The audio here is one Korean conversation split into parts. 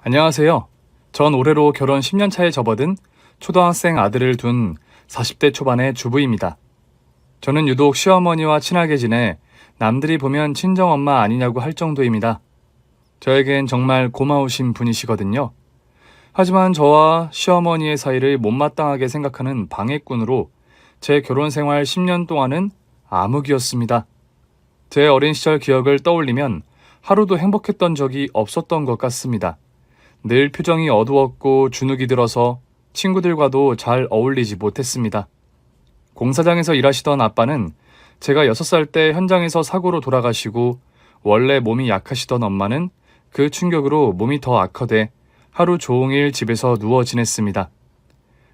안녕하세요. 전 올해로 결혼 10년 차에 접어든 초등학생 아들을 둔 40대 초반의 주부입니다. 저는 유독 시어머니와 친하게 지내 남들이 보면 친정엄마 아니냐고 할 정도입니다. 저에겐 정말 고마우신 분이시거든요. 하지만 저와 시어머니의 사이를 못마땅하게 생각하는 방해꾼으로 제 결혼 생활 10년 동안은 암흑이었습니다. 제 어린 시절 기억을 떠올리면 하루도 행복했던 적이 없었던 것 같습니다. 늘 표정이 어두웠고 주눅이 들어서 친구들과도 잘 어울리지 못했습니다. 공사장에서 일하시던 아빠는 제가 6살 때 현장에서 사고로 돌아가시고 원래 몸이 약하시던 엄마는 그 충격으로 몸이 더 악화돼 하루 종일 집에서 누워 지냈습니다.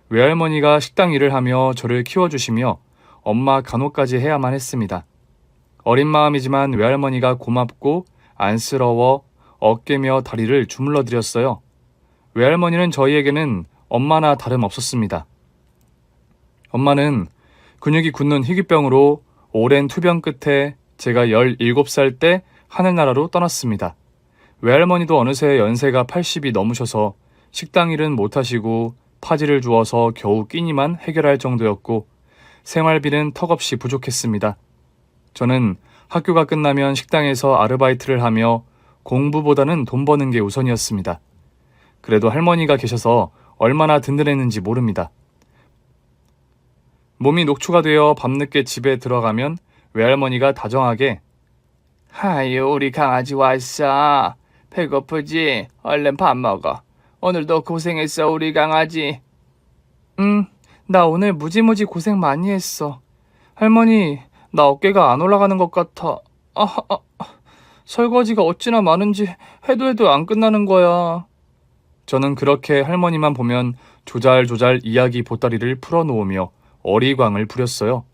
외할머니가 식당 일을 하며 저를 키워주시며 엄마 간호까지 해야만 했습니다. 어린 마음이지만 외할머니가 고맙고 안쓰러워 어깨며 다리를 주물러 드렸어요. 외할머니는 저희에게는 엄마나 다름없었습니다. 엄마는 근육이 굳는 희귀병으로 오랜 투병 끝에 제가 17살 때 하늘나라로 떠났습니다. 외할머니도 어느새 연세가 80이 넘으셔서 식당 일은 못하시고 파지를 주어서 겨우 끼니만 해결할 정도였고 생활비는 턱없이 부족했습니다. 저는 학교가 끝나면 식당에서 아르바이트를 하며 공부보다는 돈 버는 게 우선이었습니다. 그래도 할머니가 계셔서 얼마나 든든했는지 모릅니다. 몸이 녹초가 되어 밤늦게 집에 들어가면 외할머니가 다정하게 하유, 우리 강아지 왔어. 배고프지? 얼른 밥 먹어. 오늘도 고생했어, 우리 강아지. 나 오늘 무지무지 고생 많이 했어. 할머니, 나 어깨가 안 올라가는 것 같아. 설거지가 어찌나 많은지 해도 안 끝나는 거야. 저는 그렇게 할머니만 보면 조잘조잘 이야기 보따리를 풀어놓으며 어리광을 부렸어요.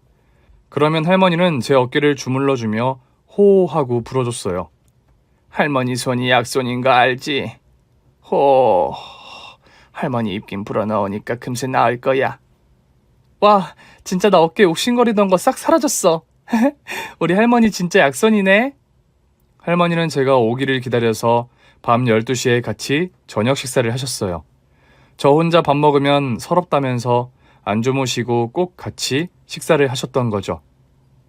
그러면 할머니는 제 어깨를 주물러주며 호호하고 불어줬어요. 할머니 손이 약손인 거 알지? 호, 할머니 입김 불어넣으니까 금세 나을 거야. 와, 진짜 나 어깨 옥신거리던 거 싹 사라졌어. 우리 할머니 진짜 약손이네. 할머니는 제가 오기를 기다려서 밤 12시에 같이 저녁 식사를 하셨어요. 저 혼자 밥 먹으면 서럽다면서 안 주무시고 꼭 같이 식사를 하셨던 거죠.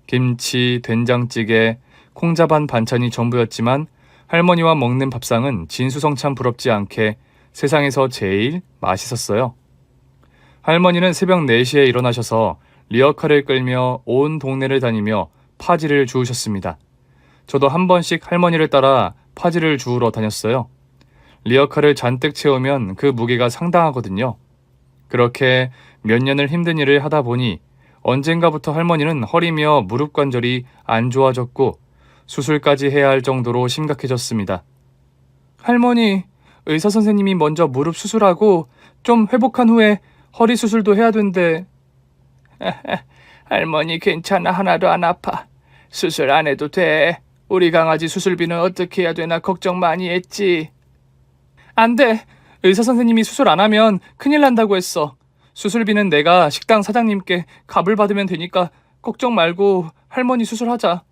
김치, 된장찌개, 콩자반 반찬이 전부였지만 할머니와 먹는 밥상은 진수성찬 부럽지 않게 세상에서 제일 맛있었어요. 할머니는 새벽 4시에 일어나셔서 리어카를 끌며 온 동네를 다니며 파지를 주우셨습니다. 저도 한 번씩 할머니를 따라 파지를 주우러 다녔어요. 리어카를 잔뜩 채우면 그 무게가 상당하거든요. 그렇게 몇 년을 힘든 일을 하다 보니 언젠가부터 할머니는 허리며 무릎 관절이 안 좋아졌고 수술까지 해야 할 정도로 심각해졌습니다. 할머니, 의사 선생님이 먼저 무릎 수술하고 좀 회복한 후에 허리 수술도 해야 된대. 할머니 괜찮아, 하나도 안 아파. 수술 안 해도 돼. 우리 강아지 수술비는 어떻게 해야 되나 걱정 많이 했지. 안 돼. 의사 선생님이 수술 안 하면 큰일 난다고 했어. 수술비는 내가 식당 사장님께 값을 받으면 되니까 걱정 말고 할머니 수술하자.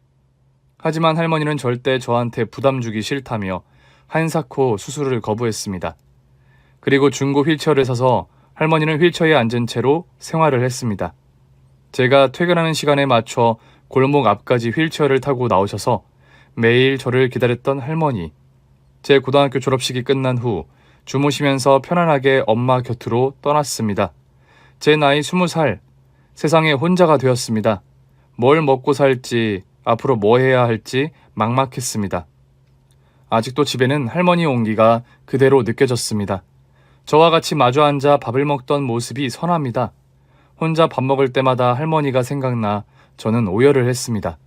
하지만 할머니는 절대 저한테 부담 주기 싫다며 한사코 수술을 거부했습니다. 그리고 중고 휠체어를 사서 할머니는 휠체어에 앉은 채로 생활을 했습니다. 제가 퇴근하는 시간에 맞춰 골목 앞까지 휠체어를 타고 나오셔서 매일 저를 기다렸던 할머니. 제 고등학교 졸업식이 끝난 후 주무시면서 편안하게 엄마 곁으로 떠났습니다. 제 나이 20살, 세상에 혼자가 되었습니다. 뭘 먹고 살지, 앞으로 뭐 해야 할지 막막했습니다. 아직도 집에는 할머니 온기가 그대로 느껴졌습니다. 저와 같이 마주 앉아 밥을 먹던 모습이 선합니다. 혼자 밥 먹을 때마다 할머니가 생각나 저는 오열을 했습니다.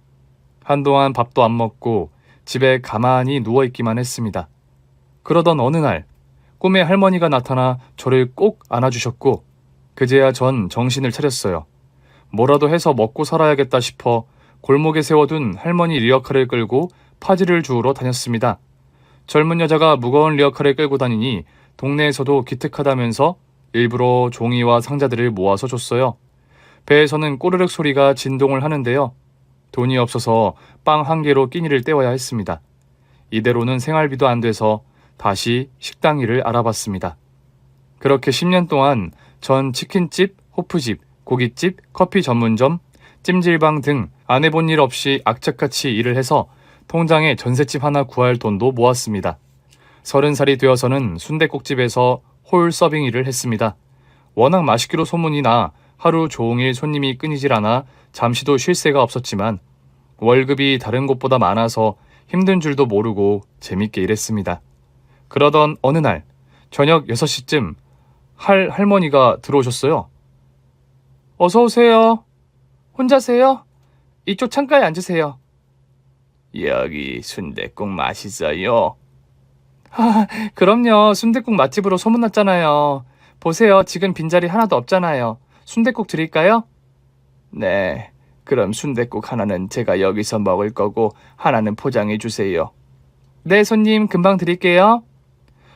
한동안 밥도 안 먹고 집에 가만히 누워있기만 했습니다. 그러던 어느 날 꿈에 할머니가 나타나 저를 꼭 안아주셨고 그제야 전 정신을 차렸어요. 뭐라도 해서 먹고 살아야겠다 싶어 골목에 세워둔 할머니 리어카를 끌고 파지를 주우러 다녔습니다. 젊은 여자가 무거운 리어카를 끌고 다니니 동네에서도 기특하다면서 일부러 종이와 상자들을 모아서 줬어요. 배에서는 꼬르륵 소리가 진동을 하는데요. 돈이 없어서 빵 한 개로 끼니를 때워야 했습니다. 이대로는 생활비도 안 돼서 다시 식당 일을 알아봤습니다. 그렇게 10년 동안 전 치킨집, 호프집, 고깃집, 커피 전문점, 찜질방 등 안 해본 일 없이 악착같이 일을 해서 통장에 전셋집 하나 구할 돈도 모았습니다. 30살이 되어서는 순댓국집에서 홀 서빙 일을 했습니다. 워낙 맛있기로 소문이 나 하루 종일 손님이 끊이질 않아 잠시도 쉴 새가 없었지만 월급이 다른 곳보다 많아서 힘든 줄도 모르고 재밌게 일했습니다. 그러던 어느 날 저녁 6시쯤 할머니가 들어오셨어요. 어서 오세요. 혼자세요? 이쪽 창가에 앉으세요. 여기 순댓국 맛있어요. 그럼요. 순댓국 맛집으로 소문났잖아요. 보세요. 지금 빈자리 하나도 없잖아요. 순댓국 드릴까요? 네. 그럼 순댓국 하나는 제가 여기서 먹을 거고 하나는 포장해 주세요. 네, 손님 금방 드릴게요.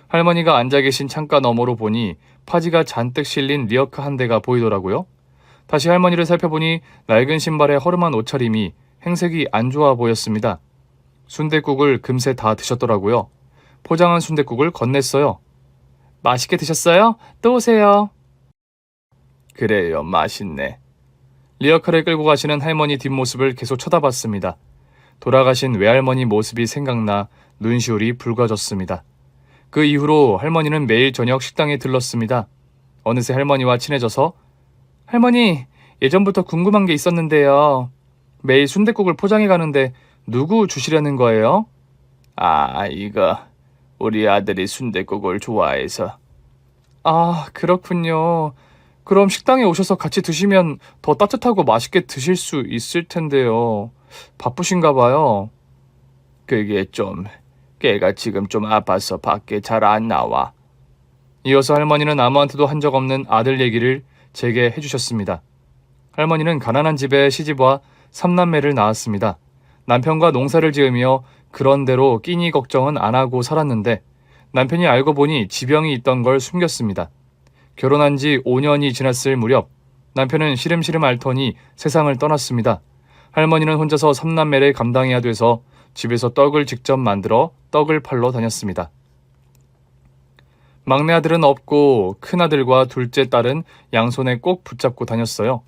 할머니가 앉아 계신 창가 너머로 보니 파지가 잔뜩 실린 리어카 한 대가 보이더라고요. 다시 할머니를 살펴보니 낡은 신발에 허름한 옷차림이 행색이 안 좋아 보였습니다. 순댓국을 금세 다 드셨더라고요. 포장한 순댓국을 건넸어요. 맛있게 드셨어요? 또 오세요. 그래요, 맛있네. 리어카를 끌고 가시는 할머니 뒷모습을 계속 쳐다봤습니다. 돌아가신 외할머니 모습이 생각나 눈시울이 붉어졌습니다. 그 이후로 할머니는 매일 저녁 식당에 들렀습니다. 어느새 할머니와 친해져서 할머니, 예전부터 궁금한 게 있었는데요. 매일 순댓국을 포장해 가는데 누구 주시려는 거예요? 이거 우리 아들이 순댓국을 좋아해서. 아, 그렇군요. 그럼 식당에 오셔서 같이 드시면 더 따뜻하고 맛있게 드실 수 있을 텐데요. 바쁘신가 봐요. 그게 걔가 지금 좀 아파서 밖에 잘 안 나와. 이어서 할머니는 아무한테도 한 적 없는 아들 얘기를 제게 해주셨습니다. 할머니는 가난한 집에 시집와 3남매를 낳았습니다. 남편과 농사를 지으며 그런대로 끼니 걱정은 안 하고 살았는데 남편이 알고 보니 지병이 있던 걸 숨겼습니다. 결혼한 지 5년이 지났을 무렵 남편은 시름시름 앓더니 세상을 떠났습니다. 할머니는 혼자서 3남매를 감당해야 돼서 집에서 떡을 직접 만들어 떡을 팔러 다녔습니다. 막내 아들은 없고 큰아들과 둘째 딸은 양손에 꼭 붙잡고 다녔어요.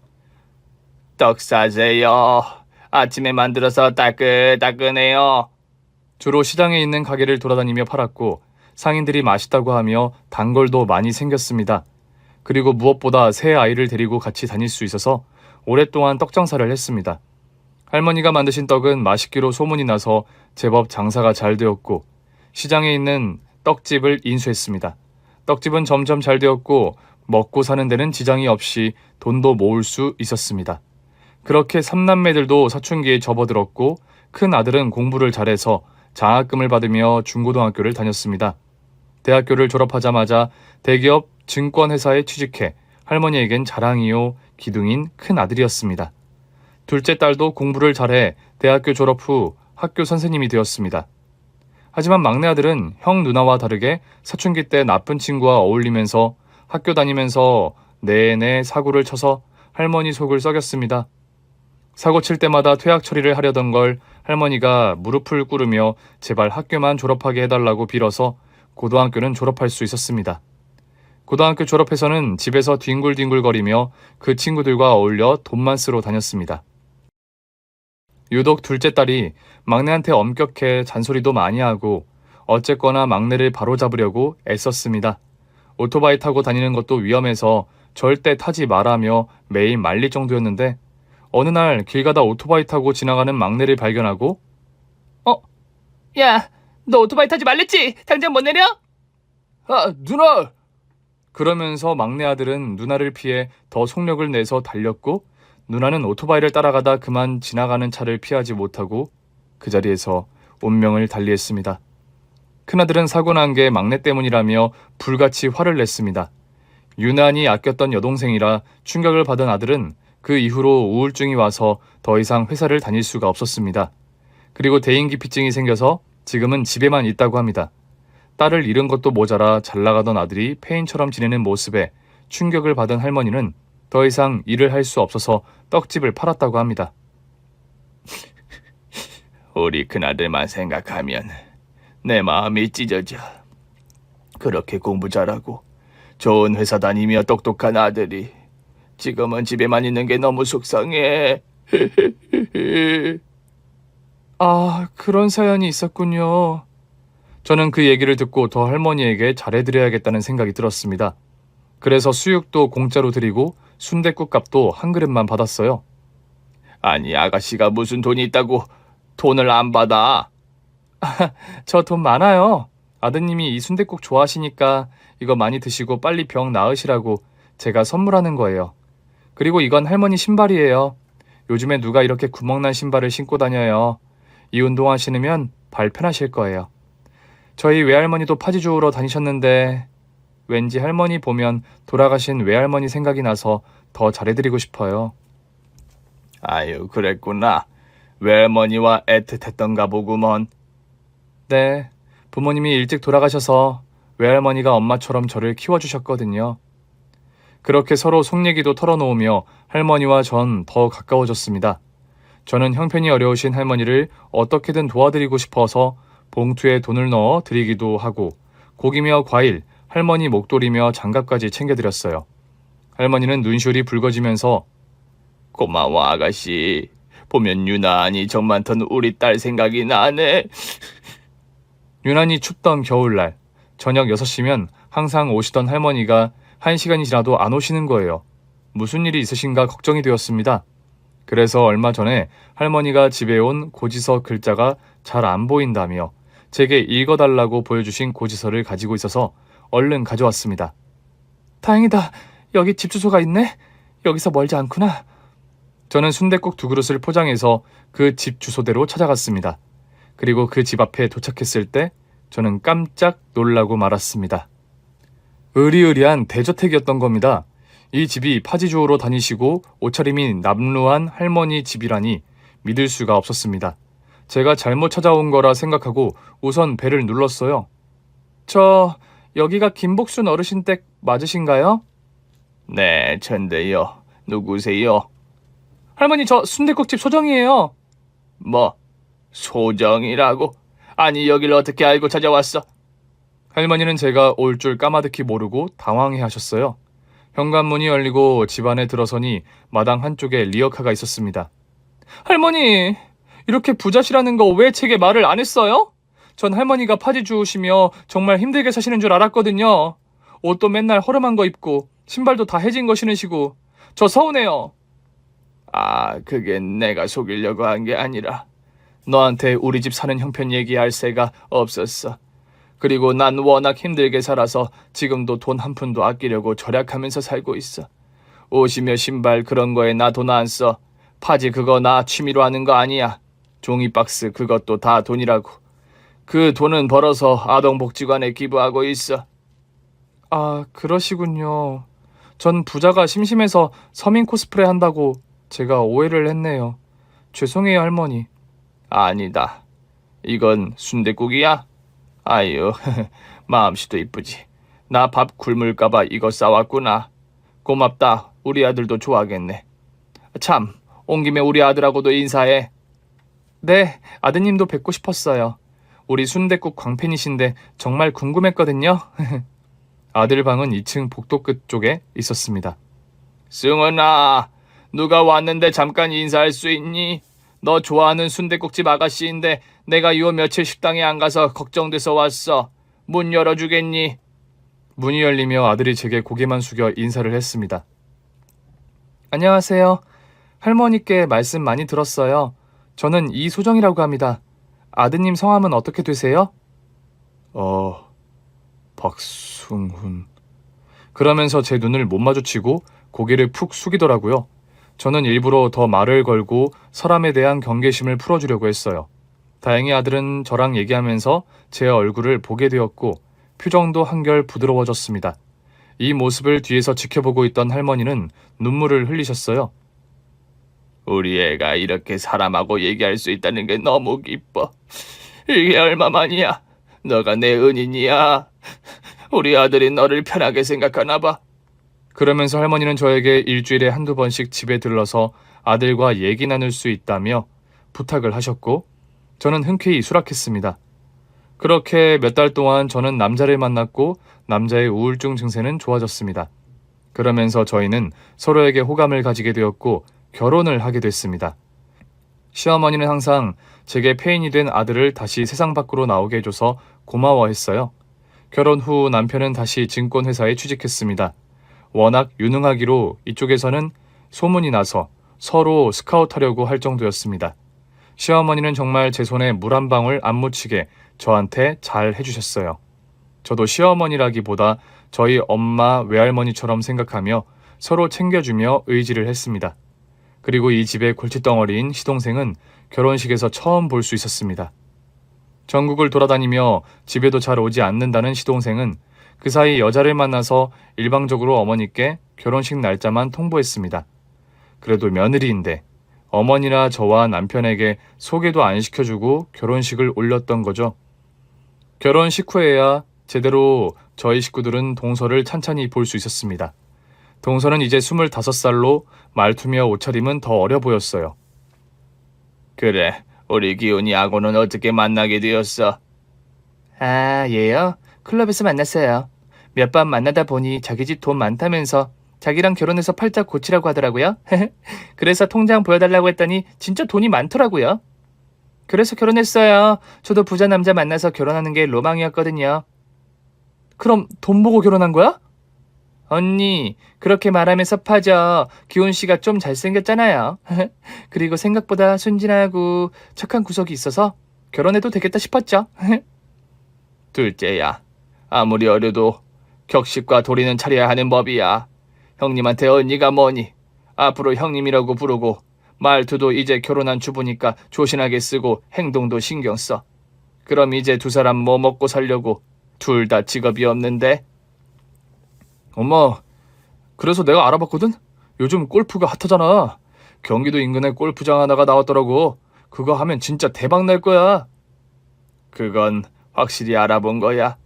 떡 사세요. 아침에 만들어서 따끈따끈해요. 주로 시장에 있는 가게를 돌아다니며 팔았고 상인들이 맛있다고 하며 단골도 많이 생겼습니다. 그리고 무엇보다 새 아이를 데리고 같이 다닐 수 있어서 오랫동안 떡 장사를 했습니다. 할머니가 만드신 떡은 맛있기로 소문이 나서 제법 장사가 잘 되었고 시장에 있는 떡집을 인수했습니다. 떡집은 점점 잘 되었고 먹고 사는 데는 지장이 없이 돈도 모을 수 있었습니다. 그렇게 3남매들도 사춘기에 접어들었고 큰 아들은 공부를 잘해서 장학금을 받으며 중고등학교를 다녔습니다. 대학교를 졸업하자마자 대기업 증권회사에 취직해 할머니에겐 자랑이요 기둥인 큰 아들이었습니다. 둘째 딸도 공부를 잘해 대학교 졸업 후 학교 선생님이 되었습니다. 하지만 막내 아들은 형 누나와 다르게 사춘기 때 나쁜 친구와 어울리면서 학교 다니면서 내내 사고를 쳐서 할머니 속을 썩였습니다. 사고 칠 때마다 퇴학 처리를 하려던 걸 할머니가 무릎을 꿇으며 제발 학교만 졸업하게 해달라고 빌어서 고등학교는 졸업할 수 있었습니다. 고등학교 졸업해서는 집에서 뒹굴뒹굴거리며 그 친구들과 어울려 돈만 쓰러 다녔습니다. 유독 둘째 딸이 막내한테 엄격해 잔소리도 많이 하고 어쨌거나 막내를 바로잡으려고 애썼습니다. 오토바이 타고 다니는 것도 위험해서 절대 타지 말라며 매일 말릴 정도였는데 어느 날 길 가다 오토바이 타고 지나가는 막내를 발견하고 야, 너 오토바이 타지 말랬지? 당장 못 내려? 누나! 그러면서 막내 아들은 누나를 피해 더 속력을 내서 달렸고 누나는 오토바이를 따라가다 그만 지나가는 차를 피하지 못하고 그 자리에서 운명을 달리했습니다. 큰아들은 사고 난 게 막내 때문이라며 불같이 화를 냈습니다. 유난히 아꼈던 여동생이라 충격을 받은 아들은 그 이후로 우울증이 와서 더 이상 회사를 다닐 수가 없었습니다. 그리고 대인기피증이 생겨서 지금은 집에만 있다고 합니다. 딸을 잃은 것도 모자라 잘 나가던 아들이 폐인처럼 지내는 모습에 충격을 받은 할머니는 더 이상 일을 할 수 없어서 떡집을 팔았다고 합니다. 우리 큰아들만 생각하면 내 마음이 찢어져. 그렇게 공부 잘하고 좋은 회사 다니며 똑똑한 아들이 지금은 집에만 있는 게 너무 속상해. 아, 그런 사연이 있었군요. 저는 그 얘기를 듣고 더 할머니에게 잘해드려야겠다는 생각이 들었습니다. 그래서 수육도 공짜로 드리고 순댓국 값도 한 그릇만 받았어요. 아니, 아가씨가 무슨 돈이 있다고 돈을 안 받아? 저 돈 많아요. 아드님이 이 순댓국 좋아하시니까 이거 많이 드시고 빨리 병 나으시라고 제가 선물하는 거예요. 그리고 이건 할머니 신발이에요. 요즘에 누가 이렇게 구멍난 신발을 신고 다녀요. 이 운동화 신으면 발 편하실 거예요. 저희 외할머니도 파지 주우러 다니셨는데 왠지 할머니 보면 돌아가신 외할머니 생각이 나서 더 잘해드리고 싶어요. 아유, 그랬구나. 외할머니와 애틋했던가 보구먼. 네, 부모님이 일찍 돌아가셔서 외할머니가 엄마처럼 저를 키워주셨거든요. 그렇게 서로 속 얘기도 털어놓으며 할머니와 전 더 가까워졌습니다. 저는 형편이 어려우신 할머니를 어떻게든 도와드리고 싶어서 봉투에 돈을 넣어 드리기도 하고 고기며 과일, 할머니 목도리며 장갑까지 챙겨드렸어요. 할머니는 눈시울이 붉어지면서 고마워, 아가씨. 보면 유난히 정 많던 우리 딸 생각이 나네. 유난히 춥던 겨울날 저녁 6시면 항상 오시던 할머니가 1시간이 지나도 안 오시는 거예요. 무슨 일이 있으신가 걱정이 되었습니다. 그래서 얼마 전에 할머니가 집에 온 고지서 글자가 잘 안 보인다며 제게 읽어달라고 보여주신 고지서를 가지고 있어서 얼른 가져왔습니다. 다행이다. 여기 집 주소가 있네. 여기서 멀지 않구나. 저는 순댓국 2그릇을 포장해서 그 집 주소대로 찾아갔습니다. 그리고 그 집 앞에 도착했을 때 저는 깜짝 놀라고 말았습니다. 으리으리한 대저택이었던 겁니다. 이 집이 파지 주우러 다니시고 옷차림이 남루한 할머니 집이라니 믿을 수가 없었습니다. 제가 잘못 찾아온 거라 생각하고 우선 벨을 눌렀어요. 여기가 김복순 어르신 댁 맞으신가요? 네, 전데요. 누구세요? 할머니, 저 순댓국집 소정이에요. 뭐? 소정이라고? 아니, 여길 어떻게 알고 찾아왔어? 할머니는 제가 올 줄 까마득히 모르고 당황해 하셨어요. 현관문이 열리고 집 안에 들어서니 마당 한쪽에 리어카가 있었습니다. 할머니, 이렇게 부자시라는 거 왜 제게 말을 안 했어요? 전 할머니가 파지 주우시며 정말 힘들게 사시는 줄 알았거든요. 옷도 맨날 허름한 거 입고 신발도 다 해진 거 신으시고 저 서운해요. 아, 그게 내가 속이려고 한 게 아니라 너한테 우리 집 사는 형편 얘기할 새가 없었어. 그리고 난 워낙 힘들게 살아서 지금도 돈 한 푼도 아끼려고 절약하면서 살고 있어. 옷이며 신발 그런 거에 나 돈 안 써. 파지 그거 나 취미로 하는 거 아니야. 종이박스 그것도 다 돈이라고. 그 돈은 벌어서 아동복지관에 기부하고 있어. 아, 그러시군요. 전 부자가 심심해서 서민 코스프레 한다고 제가 오해를 했네요. 죄송해요, 할머니. 아니다. 이건 순댓국이야? 아유, 마음씨도 이쁘지. 나 밥 굶을까봐 이거 싸왔구나. 고맙다. 우리 아들도 좋아하겠네. 참, 온 김에 우리 아들하고도 인사해. 네, 아드님도 뵙고 싶었어요. 우리 순댓국 광팬이신데 정말 궁금했거든요. 아들 방은 2층 복도 끝 쪽에 있었습니다. 승은아, 누가 왔는데 잠깐 인사할 수 있니? 너 좋아하는 순댓국집 아가씨인데 내가 요 며칠 식당에 안 가서 걱정돼서 왔어. 문 열어주겠니? 문이 열리며 아들이 제게 고개만 숙여 인사를 했습니다. 안녕하세요. 할머니께 말씀 많이 들었어요. 저는 이소정이라고 합니다. 아드님 성함은 어떻게 되세요? 박승훈. 그러면서 제 눈을 못 마주치고 고개를 푹 숙이더라고요. 저는 일부러 더 말을 걸고 사람에 대한 경계심을 풀어주려고 했어요. 다행히 아들은 저랑 얘기하면서 제 얼굴을 보게 되었고 표정도 한결 부드러워졌습니다. 이 모습을 뒤에서 지켜보고 있던 할머니는 눈물을 흘리셨어요. 우리 애가 이렇게 사람하고 얘기할 수 있다는 게 너무 기뻐. 이게 얼마만이야? 너가 내 은인이야. 우리 아들이 너를 편하게 생각하나 봐. 그러면서 할머니는 저에게 일주일에 한두 번씩 집에 들러서 아들과 얘기 나눌 수 있다며 부탁을 하셨고 저는 흔쾌히 수락했습니다. 그렇게 몇 달 동안 저는 남자를 만났고 남자의 우울증 증세는 좋아졌습니다. 그러면서 저희는 서로에게 호감을 가지게 되었고 결혼을 하게 됐습니다. 시어머니는 항상 제게 폐인이 된 아들을 다시 세상 밖으로 나오게 해줘서 고마워했어요. 결혼 후 남편은 다시 증권회사에 취직했습니다. 워낙 유능하기로 이쪽에서는 소문이 나서 서로 스카우트하려고 할 정도였습니다. 시어머니는 정말 제 손에 물 한 방울 안 묻히게 저한테 잘 해주셨어요. 저도 시어머니라기보다 저희 엄마, 외할머니처럼 생각하며 서로 챙겨주며 의지를 했습니다. 그리고 이 집의 골칫덩어리인 시동생은 결혼식에서 처음 볼 수 있었습니다. 전국을 돌아다니며 집에도 잘 오지 않는다는 시동생은 그 사이 여자를 만나서 일방적으로 어머니께 결혼식 날짜만 통보했습니다. 그래도 며느리인데 어머니나 저와 남편에게 소개도 안 시켜주고 결혼식을 올렸던 거죠. 결혼 식후에야 제대로 저희 식구들은 동서를 찬찬히 볼 수 있었습니다. 동서는 이제 25살로 말투며 옷차림은 더 어려 보였어요. 그래, 우리 기훈이하고는 어떻게 만나게 되었어? 아, 얘요? 클럽에서 만났어요. 몇 번 만나다 보니 자기 집 돈 많다면서 자기랑 결혼해서 팔자 고치라고 하더라고요. 그래서 통장 보여달라고 했더니 진짜 돈이 많더라고요. 그래서 결혼했어요. 저도 부자 남자 만나서 결혼하는 게 로망이었거든요. 그럼 돈 보고 결혼한 거야? 언니, 그렇게 말하면 섭하죠. 기훈 씨가 좀 잘생겼잖아요. 그리고 생각보다 순진하고 착한 구석이 있어서 결혼해도 되겠다 싶었죠. 둘째야, 아무리 어려도 격식과 도리는 차려야 하는 법이야. 형님한테 언니가 뭐니? 앞으로 형님이라고 부르고 말투도 이제 결혼한 주부니까 조신하게 쓰고 행동도 신경 써. 그럼 이제 두 사람 뭐 먹고 살려고? 둘 다 직업이 없는데? 엄마, 그래서 내가 알아봤거든? 요즘 골프가 핫하잖아. 경기도 인근에 골프장 하나가 나왔더라고. 그거 하면 진짜 대박 날 거야. 그건 확실히 알아본 거야.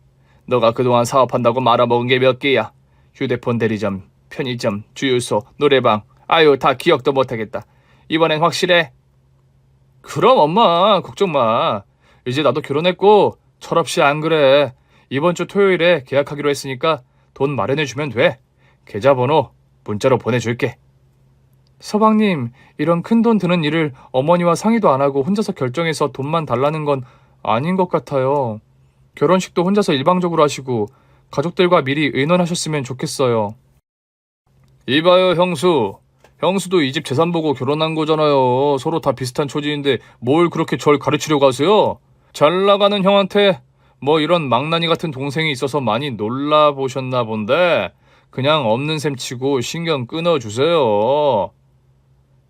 너가 그동안 사업한다고 말아먹은 게 몇 개야? 휴대폰 대리점, 편의점, 주유소, 노래방. 아유, 다 기억도 못하겠다. 이번엔 확실해? 그럼 엄마, 걱정 마. 이제 나도 결혼했고 철없이 안 그래. 이번 주 토요일에 계약하기로 했으니까 돈 마련해주면 돼. 계좌번호 문자로 보내줄게. 서방님, 이런 큰 돈 드는 일을 어머니와 상의도 안 하고 혼자서 결정해서 돈만 달라는 건 아닌 것 같아요. 결혼식도 혼자서 일방적으로 하시고 가족들과 미리 의논하셨으면 좋겠어요. 이봐요, 형수. 형수도 이 집 재산 보고 결혼한 거잖아요. 서로 다 비슷한 처지인데 뭘 그렇게 절 가르치려고 하세요? 잘 나가는 형한테 뭐 이런 망나니 같은 동생이 있어서 많이 놀라보셨나 본데 그냥 없는 셈 치고 신경 끊어주세요.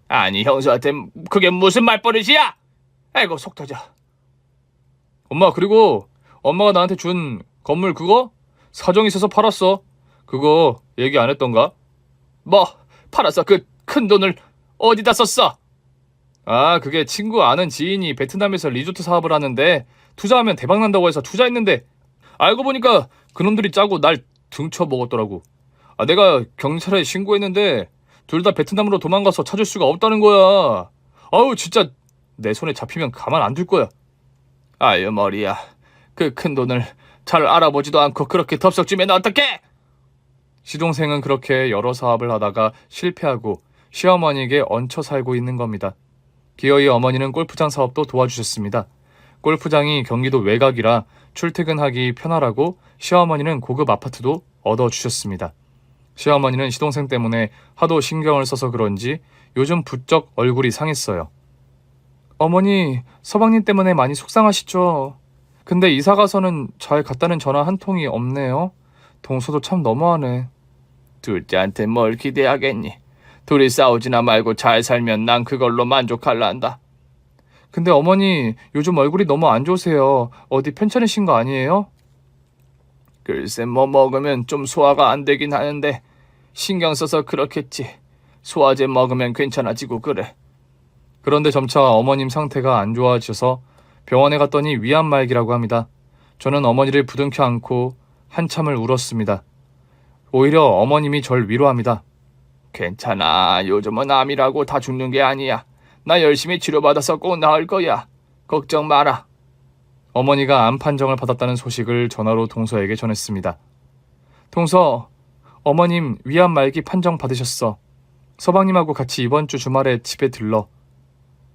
아니, 형수한테 그게 무슨 말버릇이야? 아이고, 속 터져. 엄마, 그리고 엄마가 나한테 준 건물 그거? 사정 있어서 팔았어. 그거 얘기 안 했던가? 뭐, 팔아서 그 큰 돈을 어디다 썼어? 아, 그게 친구 아는 지인이 베트남에서 리조트 사업을 하는데 투자하면 대박 난다고 해서 투자했는데 알고 보니까 그놈들이 짜고 날 등쳐 먹었더라고. 아, 내가 경찰에 신고했는데 둘 다 베트남으로 도망가서 찾을 수가 없다는 거야. 아우, 진짜 내 손에 잡히면 가만 안 둘 거야. 아유, 머리야. 그 큰 돈을 잘 알아보지도 않고 그렇게 덥석 주면 어떡해? 시동생은 그렇게 여러 사업을 하다가 실패하고 시어머니에게 얹혀 살고 있는 겁니다. 기어이 어머니는 골프장 사업도 도와주셨습니다. 골프장이 경기도 외곽이라 출퇴근하기 편하라고 시어머니는 고급 아파트도 얻어주셨습니다. 시어머니는 시동생 때문에 하도 신경을 써서 그런지 요즘 부쩍 얼굴이 상했어요. 어머니, 서방님 때문에 많이 속상하시죠? 근데 이사 가서는 잘 갔다는 전화 한 통이 없네요. 동서도 참 너무하네. 둘째한테 뭘 기대하겠니? 둘이 싸우지나 말고 잘 살면 난 그걸로 만족할란다. 근데 어머니, 요즘 얼굴이 너무 안 좋으세요. 어디 편찮으신 거 아니에요? 글쎄, 뭐 먹으면 좀 소화가 안 되긴 하는데 신경 써서 그렇겠지. 소화제 먹으면 괜찮아지고 그래. 그런데 점차 어머님 상태가 안 좋아지셔서 병원에 갔더니 위암말기라고 합니다. 저는 어머니를 부둥켜 안고 한참을 울었습니다. 오히려 어머님이 절 위로합니다. 괜찮아. 요즘은 암이라고 다 죽는 게 아니야. 나 열심히 치료받아서 꼭 나을 거야. 걱정 마라. 어머니가 암 판정을 받았다는 소식을 전화로 동서에게 전했습니다. 동서, 어머님 위암 말기 판정 받으셨어. 서방님하고 같이 이번 주 주말에 집에 들러.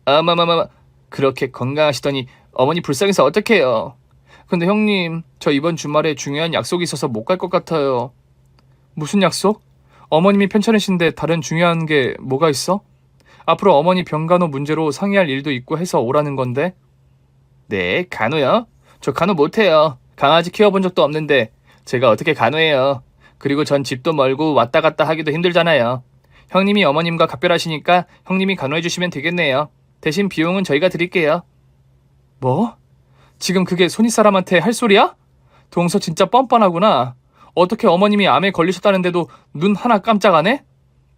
어머머머, 그렇게 건강하시더니 어머니 불쌍해서 어떡해요. 근데 형님, 저 이번 주말에 중요한 약속이 있어서 못 갈 것 같아요. 무슨 약속? 어머님이 편찮으신데 다른 중요한 게 뭐가 있어? 앞으로 어머니 병간호 문제로 상의할 일도 있고 해서 오라는 건데. 네, 간호요? 저 간호 못해요. 강아지 키워본 적도 없는데 제가 어떻게 간호해요. 그리고 전 집도 멀고 왔다 갔다 하기도 힘들잖아요. 형님이 어머님과 각별하시니까 형님이 간호해 주시면 되겠네요. 대신 비용은 저희가 드릴게요. 뭐? 지금 그게 손윗사람한테 할 소리야? 동서 진짜 뻔뻔하구나. 어떻게 어머님이 암에 걸리셨다는데도 눈 하나 깜짝 안 해?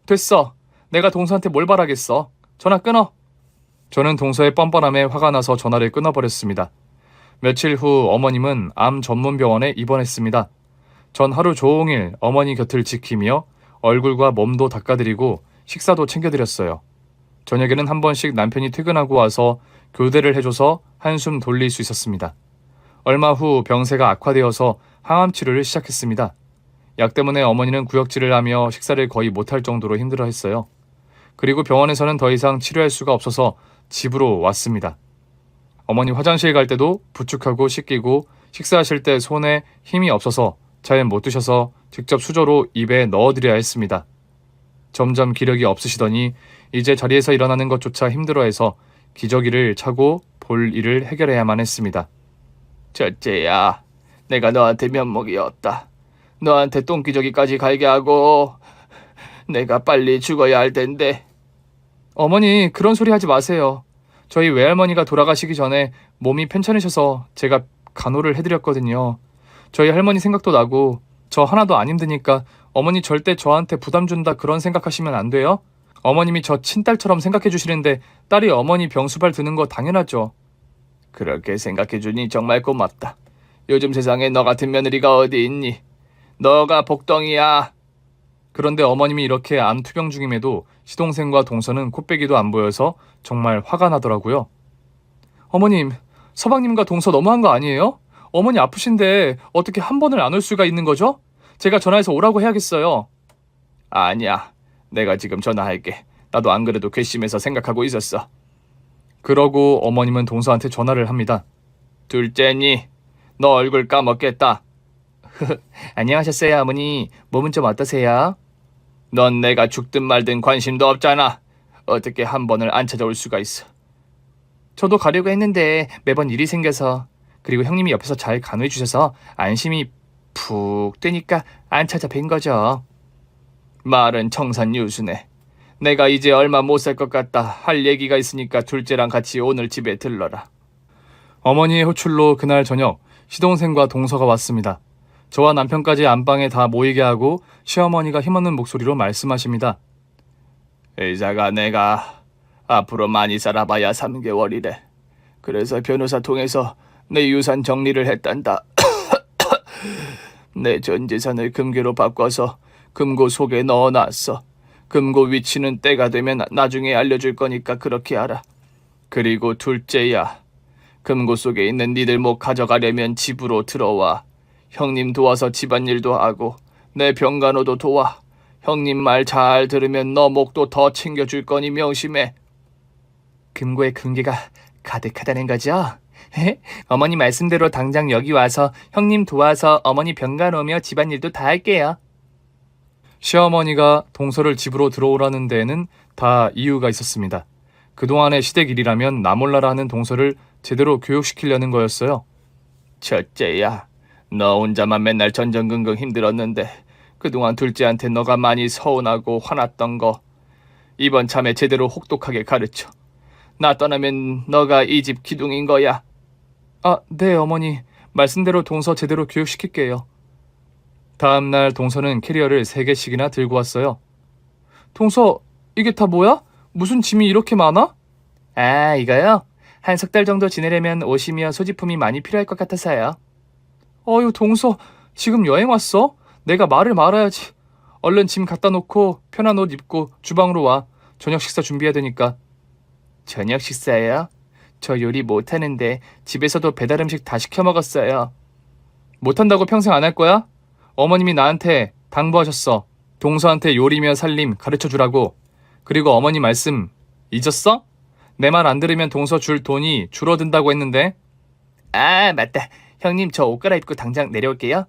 됐어. 내가 동서한테 뭘 바라겠어. 전화 끊어. 저는 동서의 뻔뻔함에 화가 나서 전화를 끊어버렸습니다. 며칠 후 어머님은 암 전문병원에 입원했습니다. 전 하루 종일 어머니 곁을 지키며 얼굴과 몸도 닦아드리고 식사도 챙겨드렸어요. 저녁에는 한 번씩 남편이 퇴근하고 와서 교대를 해줘서 한숨 돌릴 수 있었습니다. 얼마 후 병세가 악화되어서 항암 치료를 시작했습니다. 약 때문에 어머니는 구역질을 하며 식사를 거의 못할 정도로 힘들어했어요. 그리고 병원에서는 더 이상 치료할 수가 없어서 집으로 왔습니다. 어머니 화장실 갈 때도 부축하고 씻기고 식사하실 때 손에 힘이 없어서 잘 못 드셔서 직접 수저로 입에 넣어드려야 했습니다. 점점 기력이 없으시더니 이제 자리에서 일어나는 것조차 힘들어해서 기저귀를 차고 볼 일을 해결해야만 했습니다. 첫째야, 내가 너한테 면목이 없다. 너한테 똥기저귀까지 갈게 하고 내가 빨리 죽어야 할 텐데. 어머니, 그런 소리 하지 마세요. 저희 외할머니가 돌아가시기 전에 몸이 편찮으셔서 제가 간호를 해드렸거든요. 저희 할머니 생각도 나고 저 하나도 안 힘드니까 어머니 절대 저한테 부담 준다 그런 생각하시면 안 돼요? 어머님이 저 친딸처럼 생각해 주시는데 딸이 어머니 병수발 드는 거 당연하죠. 그렇게 생각해 주니 정말 고맙다. 요즘 세상에 너 같은 며느리가 어디 있니? 너가 복덩이야. 그런데 어머님이 이렇게 암 투병 중임에도 시동생과 동서는 코빼기도 안 보여서 정말 화가 나더라고요. 어머님, 서방님과 동서 너무한 거 아니에요? 어머니 아프신데 어떻게 한 번을 안 올 수가 있는 거죠? 제가 전화해서 오라고 해야겠어요. 아니야. 내가 지금 전화할게. 나도 안 그래도 괘씸해서 생각하고 있었어. 그러고 어머님은 동서한테 전화를 합니다. 둘째니, 너 얼굴 까먹겠다. 안녕하셨어요, 어머니. 몸은 좀 어떠세요? 넌 내가 죽든 말든 관심도 없잖아. 어떻게 한 번을 안 찾아올 수가 있어. 저도 가려고 했는데 매번 일이 생겨서, 그리고 형님이 옆에서 잘 간호해 주셔서 안심이 푹 되니까 안 찾아뵌 거죠. 말은 청산유수네. 내가 이제 얼마 못 살 것 같다 할 얘기가 있으니까 둘째랑 같이 오늘 집에 들러라. 어머니의 호출로 그날 저녁 시동생과 동서가 왔습니다. 저와 남편까지 안방에 다 모이게 하고 시어머니가 힘없는 목소리로 말씀하십니다. 의사가 내가 앞으로 많이 살아봐야 3개월이래. 그래서 변호사 통해서 내 유산 정리를 했단다. 내 전 재산을 금괴로 바꿔서 금고 속에 넣어놨어. 금고 위치는 때가 되면 나중에 알려줄 거니까 그렇게 알아. 그리고 둘째야, 금고 속에 있는 니들 목 가져가려면 집으로 들어와. 형님 도와서 집안일도 하고 내 병간호도 도와. 형님 말 잘 들으면 너 목도 더 챙겨줄 거니 명심해. 금고에 금괴가 가득하다는 거죠? 어머니 말씀대로 당장 여기 와서 형님 도와서 어머니 병간 오며 집안일도 다 할게요. 시어머니가 동서를 집으로 들어오라는 데에는 다 이유가 있었습니다. 그동안의 시댁 일이라면 나 몰라라 하는 동서를 제대로 교육시키려는 거였어요. 첫째야, 너 혼자만 맨날 전전긍긍 힘들었는데 그동안 둘째한테 너가 많이 서운하고 화났던 거 이번 참에 제대로 혹독하게 가르쳐. 나 떠나면 너가 이 집 기둥인 거야. 아, 네 어머니. 말씀대로 동서 제대로 교육시킬게요. 다음 날 동서는 캐리어를 3개씩이나 들고 왔어요. 동서, 이게 다 뭐야? 무슨 짐이 이렇게 많아? 아, 이거요? 한 석 달 정도 지내려면 옷이며 소지품이 많이 필요할 것 같아서요. 어휴, 동서, 지금 여행 왔어? 내가 말을 말아야지. 얼른 짐 갖다 놓고 편한 옷 입고 주방으로 와. 저녁 식사 준비해야 되니까. 저녁 식사예요? 저 요리 못하는데 집에서도 배달 음식 다 시켜 먹었어요. 못한다고 평생 안 할 거야? 어머님이 나한테 당부하셨어. 동서한테 요리며 살림 가르쳐 주라고. 그리고 어머니 말씀 잊었어? 내 말 안 들으면 동서 줄 돈이 줄어든다고 했는데. 아, 맞다. 형님, 저 옷 갈아입고 당장 내려올게요.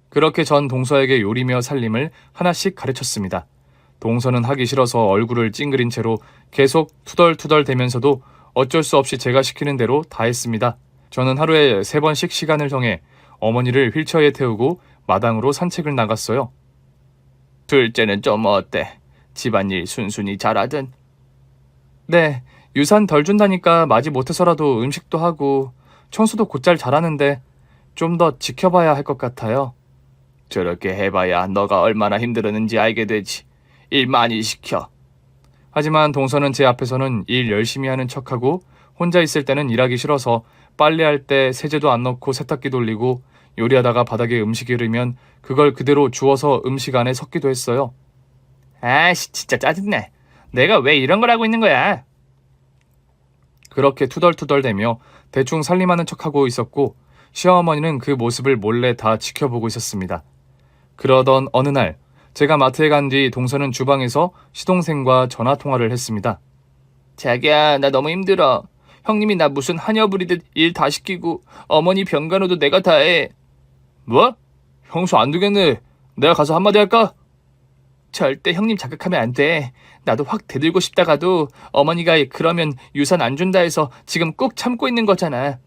그렇게 전 동서에게 요리며 살림을 하나씩 가르쳤습니다. 동서는 하기 싫어서 얼굴을 찡그린 채로 계속 투덜투덜 대면서도 어쩔 수 없이 제가 시키는 대로 다 했습니다. 저는 하루에 3번씩 시간을 정해 어머니를 휠체어에 태우고 마당으로 산책을 나갔어요. 둘째는 좀 어때? 집안일 순순히 잘하든? 네, 유산 덜 준다니까 마지 못해서라도 음식도 하고 청소도 곧잘 잘하는데 좀 더 지켜봐야 할 것 같아요. 저렇게 해봐야 너가 얼마나 힘들었는지 알게 되지. 일 많이 시켜. 하지만 동서는 제 앞에서는 일 열심히 하는 척하고 혼자 있을 때는 일하기 싫어서 빨래할 때 세제도 안 넣고 세탁기 돌리고 요리하다가 바닥에 음식이 흐르면 그걸 그대로 주워서 음식 안에 섞기도 했어요. 아씨, 진짜 짜증나. 내가 왜 이런 걸 하고 있는 거야? 그렇게 투덜투덜대며 대충 살림하는 척하고 있었고 시어머니는 그 모습을 몰래 다 지켜보고 있었습니다. 그러던 어느 날 제가 마트에 간 뒤 동서는 주방에서 시동생과 전화통화를 했습니다. 자기야, 나 너무 힘들어. 형님이 나 무슨 하녀 부리듯 일 다 시키고 어머니 병간호도 내가 다 해. 뭐? 형수 안 되겠네. 내가 가서 한마디 할까? 절대 형님 자극하면 안 돼. 나도 확 대들고 싶다가도 어머니가 그러면 유산 안 준다 해서 지금 꾹 참고 있는 거잖아.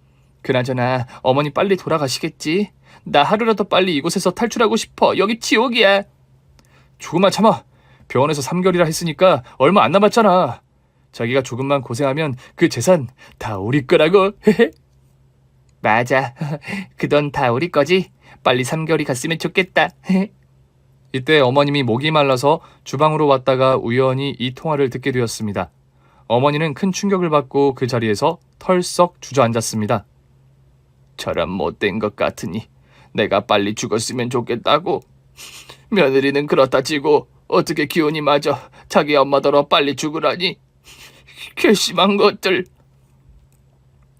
그나저나 어머니 빨리 돌아가시겠지? 나 하루라도 빨리 이곳에서 탈출하고 싶어. 여기 지옥이야. 조금만 참아. 병원에서 3개월이라 했으니까 얼마 안 남았잖아. 자기가 조금만 고생하면 그 재산 다 우리 거라고. 맞아. 그 돈 다 우리 거지? 빨리 3개월이 갔으면 좋겠다. 이때 어머님이 목이 말라서 주방으로 왔다가 우연히 이 통화를 듣게 되었습니다. 어머니는 큰 충격을 받고 그 자리에서 털썩 주저앉았습니다. 저런 못된 것 같으니 내가 빨리 죽었으면 좋겠다고. 며느리는 그렇다 치고 어떻게 기운이 맞아 자기 엄마더러 빨리 죽으라니. 괘씸한 것들.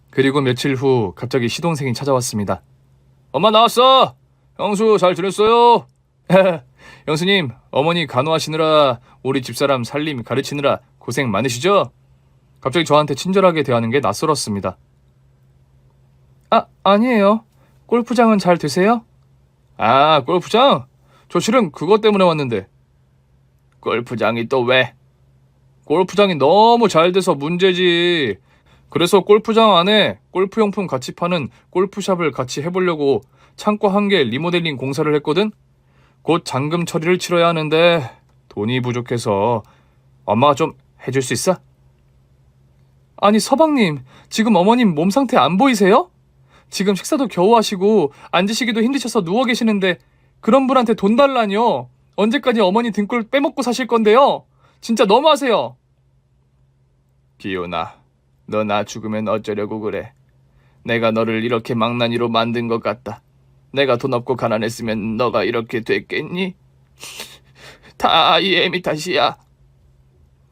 그리고 며칠 후 갑자기 시동생이 찾아왔습니다. 엄마 나왔어. 형수 잘 지냈어요? 형수님, 어머니 간호하시느라 우리 집사람 살림 가르치느라 고생 많으시죠? 갑자기 저한테 친절하게 대하는 게 낯설었습니다. 아니에요. 골프장은 잘 되세요? 아, 골프장? 저 실은 그것 때문에 왔는데. 골프장이 또 왜? 골프장이 너무 잘 돼서 문제지. 그래서 골프장 안에 골프용품 같이 파는 골프샵을 같이 해보려고 창고 1개 리모델링 공사를 했거든? 곧 잔금 처리를 치러야 하는데 돈이 부족해서 엄마가 좀 해줄 수 있어? 아니 서방님, 지금 어머님 몸 상태 안 보이세요? 지금 식사도 겨우 하시고 앉으시기도 힘드셔서 누워 계시는데 그런 분한테 돈 달라뇨. 언제까지 어머니 등골 빼먹고 사실 건데요? 진짜 너무하세요. 기훈아, 너 나 죽으면 어쩌려고 그래. 내가 너를 이렇게 망나니로 만든 것 같다. 내가 돈 없고 가난했으면 너가 이렇게 됐겠니? 다 이 애미 탓이야.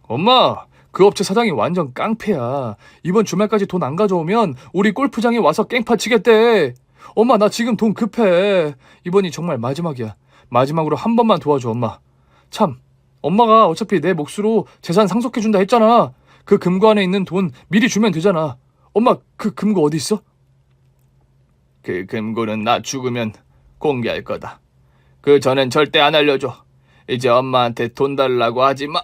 엄마, 그 업체 사장이 완전 깡패야. 이번 주말까지 돈 안 가져오면 우리 골프장에 와서 깽판 치겠대. 엄마, 나 지금 돈 급해. 이번이 정말 마지막이야. 마지막으로 한 번만 도와줘, 엄마. 참, 엄마가 어차피 내 몫으로 재산 상속해준다 했잖아. 그 금고 안에 있는 돈 미리 주면 되잖아. 엄마, 그 금고 어디 있어? 그 금고는 나 죽으면 공개할 거다. 그 전엔 절대 안 알려줘. 이제 엄마한테 돈 달라고 하지 마.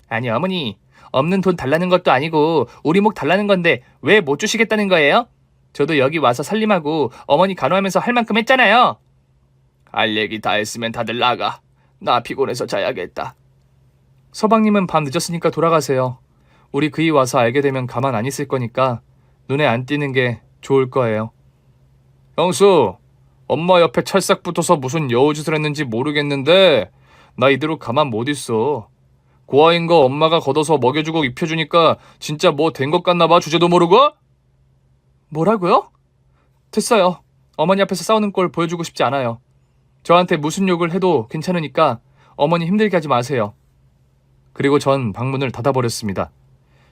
아니 어머니, 없는 돈 달라는 것도 아니고 우리 목 달라는 건데 왜 못 주시겠다는 거예요? 저도 여기 와서 살림하고 어머니 간호하면서 할 만큼 했잖아요. 할 얘기 다 했으면 다들 나가. 나 피곤해서 자야겠다. 서방님은 밤 늦었으니까 돌아가세요. 우리 그이 와서 알게 되면 가만 안 있을 거니까 눈에 안 띄는 게 좋을 거예요. 형수, 엄마 옆에 찰싹 붙어서 무슨 여우짓을 했는지 모르겠는데 나 이대로 가만 못 있어. 고아인 거 엄마가 걷어서 먹여주고 입혀주니까 진짜 뭐 된 것 같나 봐. 주제도 모르고? 뭐라고요? 됐어요. 어머니 앞에서 싸우는 꼴 보여주고 싶지 않아요. 저한테 무슨 욕을 해도 괜찮으니까 어머니 힘들게 하지 마세요. 그리고 전 방문을 닫아버렸습니다.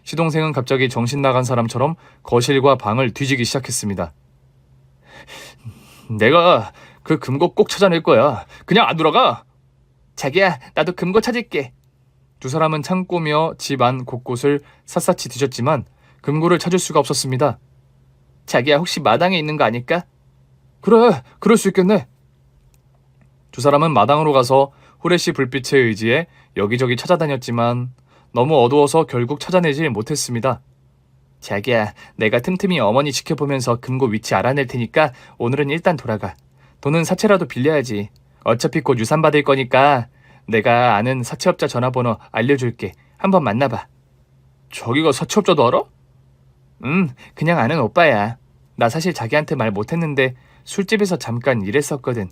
시동생은 갑자기 정신 나간 사람처럼 거실과 방을 뒤지기 시작했습니다. 내가 그 금고 꼭 찾아낼 거야. 그냥 안 돌아가. 자기야, 나도 금고 찾을게. 두 사람은 창고며 집 안 곳곳을 샅샅이 뒤졌지만 금고를 찾을 수가 없었습니다. 자기야, 혹시 마당에 있는 거 아닐까? 그래, 그럴 수 있겠네. 두 사람은 마당으로 가서 후레쉬 불빛에 의지해 여기저기 찾아다녔지만 너무 어두워서 결국 찾아내질 못했습니다. 자기야, 내가 틈틈이 어머니 지켜보면서 금고 위치 알아낼 테니까 오늘은 일단 돌아가. 돈은 사채라도 빌려야지. 어차피 곧 유산 받을 거니까 내가 아는 사채업자 전화번호 알려줄게. 한번 만나봐. 자기가 사채업자도 알아? 그냥 아는 오빠야. 나 사실 자기한테 말 못했는데 술집에서 잠깐 일했었거든.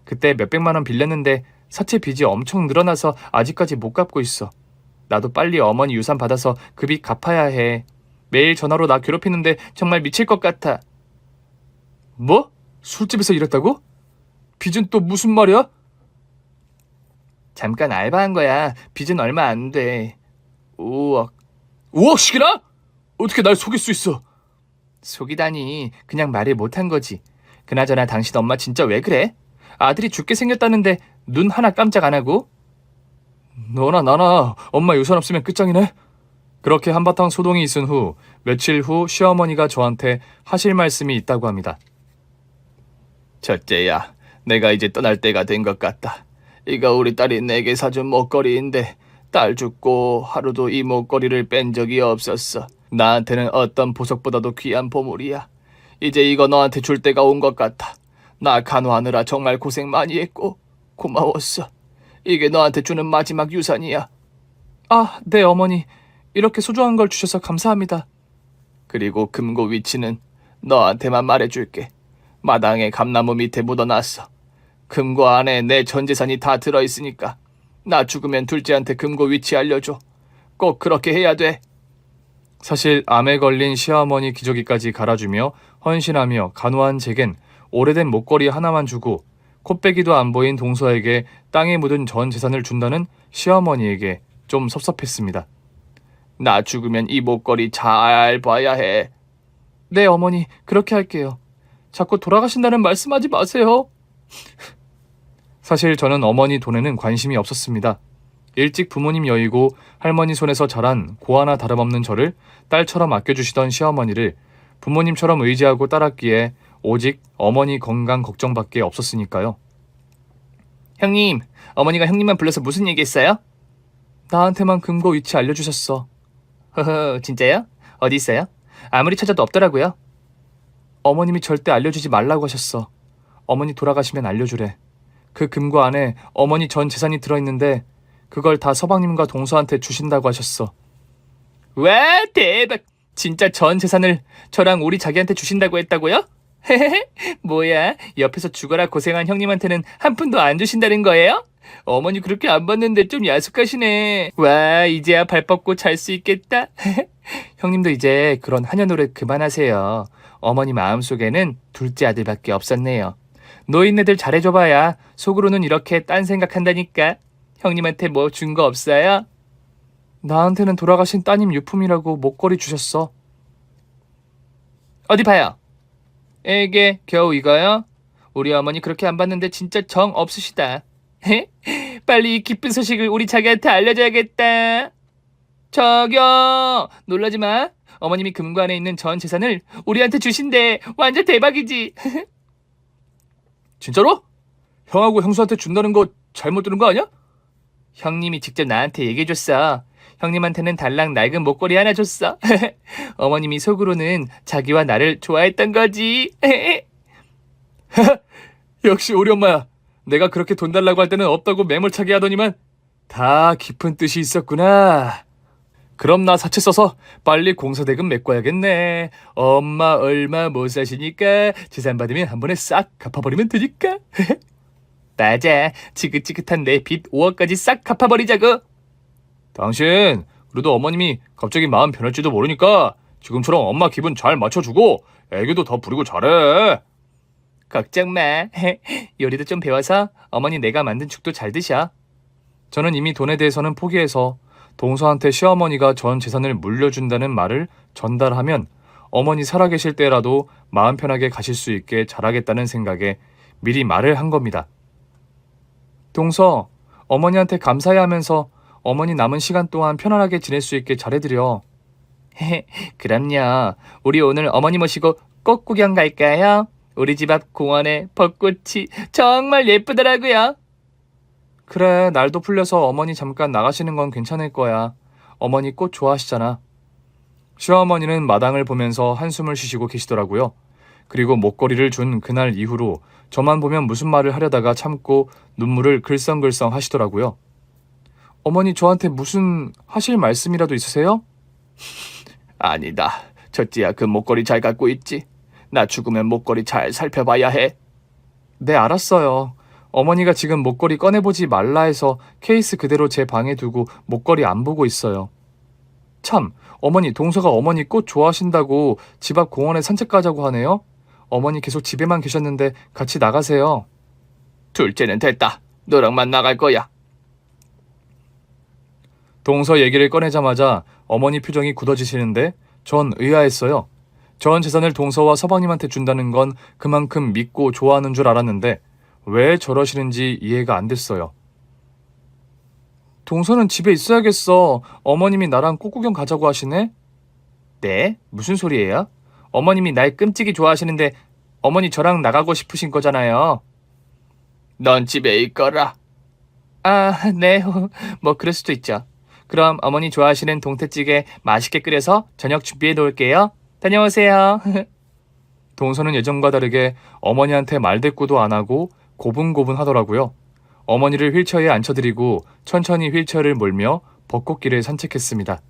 그때 몇백만 원 빌렸는데 사채 빚이 엄청 늘어나서 아직까지 못 갚고 있어. 나도 빨리 어머니 유산 받아서 그 빚 갚아야 해. 매일 전화로 나 괴롭히는데 정말 미칠 것 같아. 뭐? 술집에서 일했다고? 빚은 또 무슨 말이야? 잠깐 알바한 거야. 빚은 얼마 안 돼. 5억. 5억씩이나? 어떻게 날 속일 수 있어? 속이다니. 그냥 말을 못한 거지. 그나저나 당신 엄마 진짜 왜 그래? 아들이 죽게 생겼다는데 눈 하나 깜짝 안 하고? 너나 나나 엄마 유산 없으면 끝장이네. 그렇게 한바탕 소동이 있은 후 며칠 후 시어머니가 저한테 하실 말씀이 있다고 합니다. 첫째야, 내가 이제 떠날 때가 된 것 같다. 이거 우리 딸이 내게 사준 목걸이인데 딸 죽고 하루도 이 목걸이를 뺀 적이 없었어. 나한테는 어떤 보석보다도 귀한 보물이야. 이제 이거 너한테 줄 때가 온 것 같아. 나 간호하느라 정말 고생 많이 했고 고마웠어. 이게 너한테 주는 마지막 유산이야. 아, 네 어머니. 이렇게 소중한 걸 주셔서 감사합니다. 그리고 금고 위치는 너한테만 말해줄게. 마당에 감나무 밑에 묻어놨어. 금고 안에 내 전 재산이 다 들어있으니까 나 죽으면 둘째한테 금고 위치 알려줘. 꼭 그렇게 해야 돼. 사실 암에 걸린 시어머니 기저귀까지 갈아주며 헌신하며 간호한 제겐 오래된 목걸이 하나만 주고 코빼기도 안 보인 동서에게 땅에 묻은 전 재산을 준다는 시어머니에게 좀 섭섭했습니다. 나 죽으면 이 목걸이 잘 봐야 해. 네 어머니, 그렇게 할게요. 자꾸 돌아가신다는 말씀하지 마세요. 사실 저는 어머니 돈에는 관심이 없었습니다. 일찍 부모님 여의고 할머니 손에서 자란 고아나 다름없는 저를 딸처럼 아껴주시던 시어머니를 부모님처럼 의지하고 따랐기에 오직 어머니 건강 걱정밖에 없었으니까요. 형님, 어머니가 형님만 불러서 무슨 얘기했어요? 나한테만 금고 위치 알려주셨어. 허허, 진짜요? 어디 있어요? 아무리 찾아도 없더라고요. 어머님이 절대 알려주지 말라고 하셨어. 어머니 돌아가시면 알려주래. 그 금고 안에 어머니 전 재산이 들어있는데 그걸 다 서방님과 동서한테 주신다고 하셨어. 와, 대박! 진짜 전 재산을 저랑 우리 자기한테 주신다고 했다고요? 헤헤헤, 뭐야, 옆에서 죽어라 고생한 형님한테는 한 푼도 안 주신다는 거예요? 어머니 그렇게 안 받는데 좀 야속하시네. 와, 이제야 발 뻗고 잘 수 있겠다. 형님도 이제 그런 하녀 노릇 그만하세요. 어머니 마음속에는 둘째 아들밖에 없었네요. 노인네들 잘해줘봐야 속으로는 이렇게 딴 생각한다니까. 형님한테 뭐 준 거 없어요? 나한테는 돌아가신 따님 유품이라고 목걸이 주셨어. 어디 봐요. 에게 겨우 이거요? 우리 어머니 그렇게 안 받는데 진짜 정 없으시다. 빨리 이 기쁜 소식을 우리 자기한테 알려줘야겠다. 저기요, 놀라지 마. 어머님이 금고 안에 있는 전 재산을 우리한테 주신대. 완전 대박이지. 진짜로? 형하고 형수한테 준다는 거 잘못 들은 거 아니야? 형님이 직접 나한테 얘기해줬어. 형님한테는 달랑 낡은 목걸이 하나 줬어. 어머님이 속으로는 자기와 나를 좋아했던 거지. 역시 우리 엄마야. 내가 그렇게 돈 달라고 할 때는 없다고 매몰차게 하더니만 다 깊은 뜻이 있었구나. 그럼 나 사채 써서 빨리 공사대금 메꿔야겠네. 엄마 얼마 못 사시니까 재산 받으면 한 번에 싹 갚아버리면 되니까. 맞아. 지긋지긋한 내 빚 5억까지 싹 갚아버리자고. 당신 그래도 어머님이 갑자기 마음 변할지도 모르니까 지금처럼 엄마 기분 잘 맞춰주고 애교도 더 부리고 잘해. 걱정 마. 요리도 좀 배워서 어머니 내가 만든 죽도 잘 드셔. 저는 이미 돈에 대해서는 포기해서 동서한테 시어머니가 전 재산을 물려준다는 말을 전달하면 어머니 살아계실 때라도 마음 편하게 가실 수 있게 잘하겠다는 생각에 미리 말을 한 겁니다. 동서, 어머니한테 감사해 하면서 어머니 남은 시간 동안 편안하게 지낼 수 있게 잘해드려. 그럼요. 우리 오늘 어머니 모시고 꽃 구경 갈까요? 우리 집 앞 공원에 벚꽃이 정말 예쁘더라고요. 그래, 날도 풀려서 어머니 잠깐 나가시는 건 괜찮을 거야. 어머니 꽃 좋아하시잖아. 시어머니는 마당을 보면서 한숨을 쉬시고 계시더라고요. 그리고 목걸이를 준 그날 이후로 저만 보면 무슨 말을 하려다가 참고 눈물을 글썽글썽 하시더라고요. 어머니 저한테 무슨 하실 말씀이라도 있으세요? 아니다. 첫째야, 그 목걸이 잘 갖고 있지? 나 죽으면 목걸이 잘 살펴봐야 해. 네, 알았어요. 어머니가 지금 목걸이 꺼내보지 말라 해서 케이스 그대로 제 방에 두고 목걸이 안 보고 있어요. 참, 어머니 동서가 어머니 꽃 좋아하신다고 집 앞 공원에 산책 가자고 하네요. 어머니 계속 집에만 계셨는데 같이 나가세요. 둘째는 됐다. 너랑만 나갈 거야. 동서 얘기를 꺼내자마자 어머니 표정이 굳어지시는데 전 의아했어요. 전 재산을 동서와 서방님한테 준다는 건 그만큼 믿고 좋아하는 줄 알았는데 왜 저러시는지 이해가 안 됐어요. 동서는 집에 있어야겠어. 어머님이 나랑 꽃구경 가자고 하시네? 네? 무슨 소리예요? 어머님이 날 끔찍이 좋아하시는데 어머니 저랑 나가고 싶으신 거잖아요. 넌 집에 있거라. 아, 네. 뭐 그럴 수도 있죠. 그럼 어머니 좋아하시는 동태찌개 맛있게 끓여서 저녁 준비해 놓을게요. 다녀오세요. 동서는 예전과 다르게 어머니한테 말대꾸도 안 하고 고분고분 하더라고요. 어머니를 휠체어에 앉혀드리고 천천히 휠체어를 몰며 벚꽃길을 산책했습니다.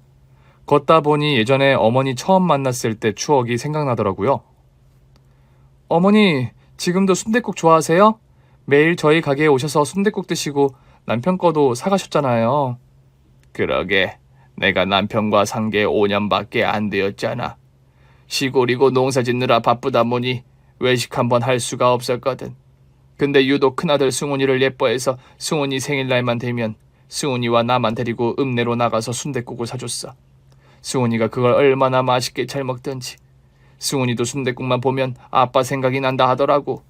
걷다 보니 예전에 어머니 처음 만났을 때 추억이 생각나더라고요. 어머니, 지금도 순댓국 좋아하세요? 매일 저희 가게에 오셔서 순댓국 드시고 남편 거도 사가셨잖아요. 그러게. 내가 남편과 산 게 5년밖에 안 되었잖아. 시골이고 농사 짓느라 바쁘다 보니 외식 한번 할 수가 없었거든. 근데 유독 큰아들 승훈이를 예뻐해서 승훈이 생일날만 되면 승훈이와 나만 데리고 읍내로 나가서 순댓국을 사줬어. 승훈이가 그걸 얼마나 맛있게 잘 먹던지. 승훈이도 순댓국만 보면 아빠 생각이 난다 하더라고.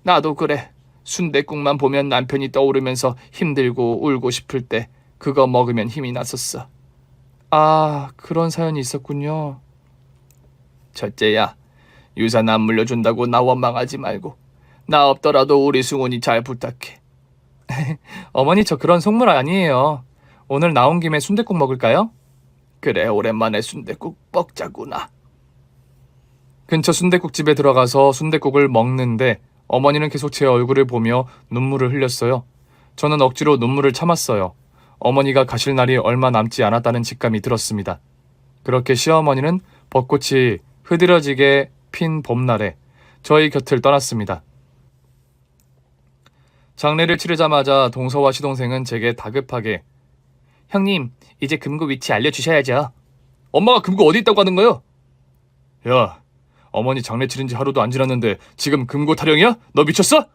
나도 그래. 순댓국만 보면 남편이 떠오르면서 힘들고 울고 싶을 때 그거 먹으면 힘이 났었어. 아, 그런 사연이 있었군요. 첫째야, 유산 안 물려준다고 나 원망하지 말고 나 없더라도 우리 승훈이 잘 부탁해. 어머니 저 그런 속물 아니에요. 오늘 나온 김에 순댓국 먹을까요? 그래, 오랜만에 순댓국 먹자꾸나. 근처 순댓국집에 들어가서 순댓국을 먹는데 어머니는 계속 제 얼굴을 보며 눈물을 흘렸어요. 저는 억지로 눈물을 참았어요. 어머니가 가실 날이 얼마 남지 않았다는 직감이 들었습니다. 그렇게 시어머니는 벚꽃이 흐드러지게 핀 봄날에 저희 곁을 떠났습니다. 장례를 치르자마자 동서와 시동생은 제게 다급하게 형님, 이제 금고 위치 알려주셔야죠. 엄마가 금고 어디 있다고 하는 거요? 야, 어머니 장례 치른 지 하루도 안 지났는데 지금 금고 타령이야? 너 미쳤어?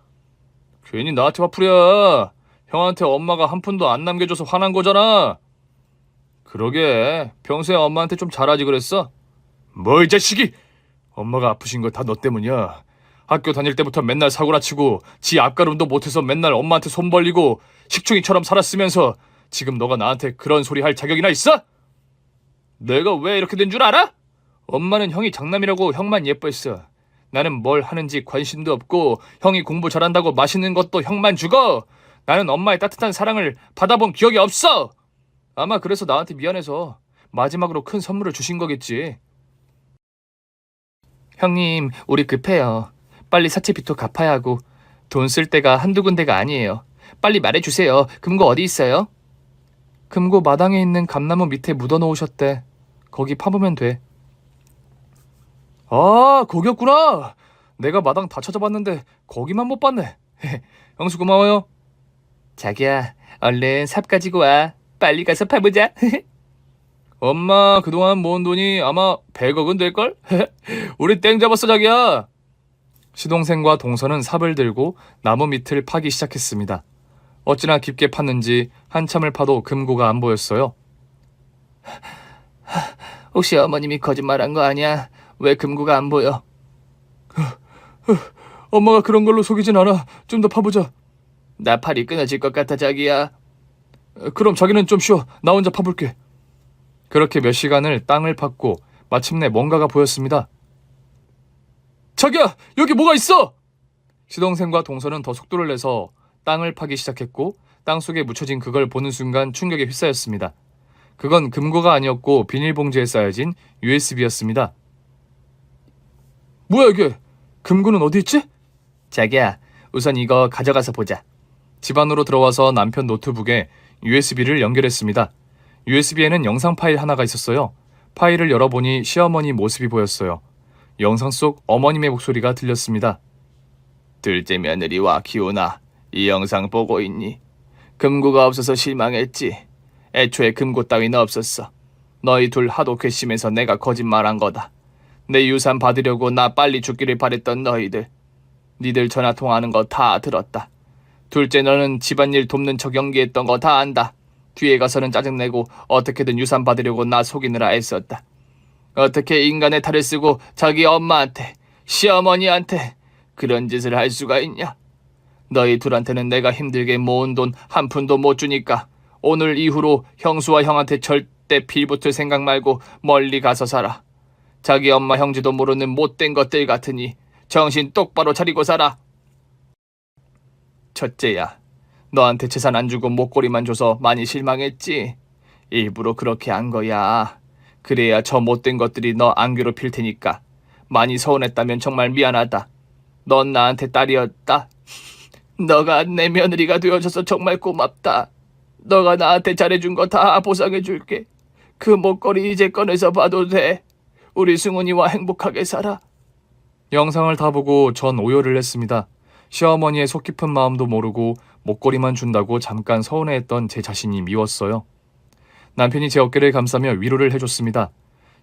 괜히 나한테 화풀이야. 형한테 엄마가 한 푼도 안 남겨줘서 화난 거잖아. 그러게, 평소에 엄마한테 좀 잘하지 그랬어? 뭐 이 자식이! 엄마가 아프신 거 다 너 때문이야. 학교 다닐 때부터 맨날 사고나 치고 지 앞가림도 못해서 맨날 엄마한테 손 벌리고 식충이처럼 살았으면서 지금 너가 나한테 그런 소리 할 자격이나 있어? 내가 왜 이렇게 된 줄 알아? 엄마는 형이 장남이라고 형만 예뻐했어. 나는 뭘 하는지 관심도 없고 형이 공부 잘한다고 맛있는 것도 형만 주고 나는 엄마의 따뜻한 사랑을 받아본 기억이 없어. 아마 그래서 나한테 미안해서 마지막으로 큰 선물을 주신 거겠지. 형님, 우리 급해요. 빨리 사채빚도 갚아야 하고 돈 쓸 데가 한두 군데가 아니에요. 빨리 말해주세요. 금고 어디 있어요? 금고 마당에 있는 감나무 밑에 묻어놓으셨대. 거기 파보면 돼. 아, 거기였구나. 내가 마당 다 찾아봤는데 거기만 못 봤네. 형수 고마워요. 자기야, 얼른 삽 가지고 와. 빨리 가서 파보자. 엄마 그동안 모은 돈이 아마 100억은 될걸? 우리 땡 잡았어 자기야. 시동생과 동서는 삽을 들고 나무 밑을 파기 시작했습니다. 어찌나 깊게 팠는지 한참을 파도 금고가 안 보였어요. 혹시 어머님이 거짓말한 거 아니야? 왜 금고가 안 보여? 엄마가 그런 걸로 속이진 않아. 좀 더 파보자. 나 팔이 끊어질 것 같아, 자기야. 그럼 자기는 좀 쉬어. 나 혼자 파볼게. 그렇게 몇 시간을 땅을 팠고 마침내 뭔가가 보였습니다. 자기야, 여기 뭐가 있어? 시동생과 동서는 더 속도를 내서 땅을 파기 시작했고 땅 속에 묻혀진 그걸 보는 순간 충격에 휩싸였습니다. 그건 금고가 아니었고 비닐봉지에 쌓여진 USB였습니다. 뭐야 이게? 금고는 어디 있지? 자기야, 우선 이거 가져가서 보자. 집 안으로 들어와서 남편 노트북에 USB를 연결했습니다. USB에는 영상 파일 하나가 있었어요. 파일을 열어보니 시어머니 모습이 보였어요. 영상 속 어머님의 목소리가 들렸습니다. 둘째 며느리와 기훈아, 이 영상 보고 있니? 금고가 없어서 실망했지. 애초에 금고 따위는 없었어. 너희 둘 하도 괘씸해서 내가 거짓말한 거다. 내 유산 받으려고 나 빨리 죽기를 바랬던 너희들. 니들 전화 통화하는 거 다 들었다. 둘째 너는 집안일 돕는 척 연기했던 거 다 안다. 뒤에 가서는 짜증내고 어떻게든 유산 받으려고 나 속이느라 애썼다. 어떻게 인간의 탈을 쓰고 자기 엄마한테, 시어머니한테 그런 짓을 할 수가 있냐? 너희 둘한테는 내가 힘들게 모은 돈 한 푼도 못 주니까 오늘 이후로 형수와 형한테 절대 빌붙을 생각 말고 멀리 가서 살아. 자기 엄마 형제도 모르는 못된 것들 같으니 정신 똑바로 차리고 살아. 첫째야, 너한테 재산 안 주고 목걸이만 줘서 많이 실망했지? 일부러 그렇게 한 거야. 그래야 저 못된 것들이 너 안 괴롭힐 테니까. 많이 서운했다면 정말 미안하다. 넌 나한테 딸이었다. 너가 내 며느리가 되어줘서 정말 고맙다. 너가 나한테 잘해준 거 다 보상해줄게. 그 목걸이 이제 꺼내서 봐도 돼. 우리 승훈이와 행복하게 살아. 영상을 다 보고 전 오열을 했습니다. 시어머니의 속 깊은 마음도 모르고 목걸이만 준다고 잠깐 서운해했던 제 자신이 미웠어요. 남편이 제 어깨를 감싸며 위로를 해줬습니다.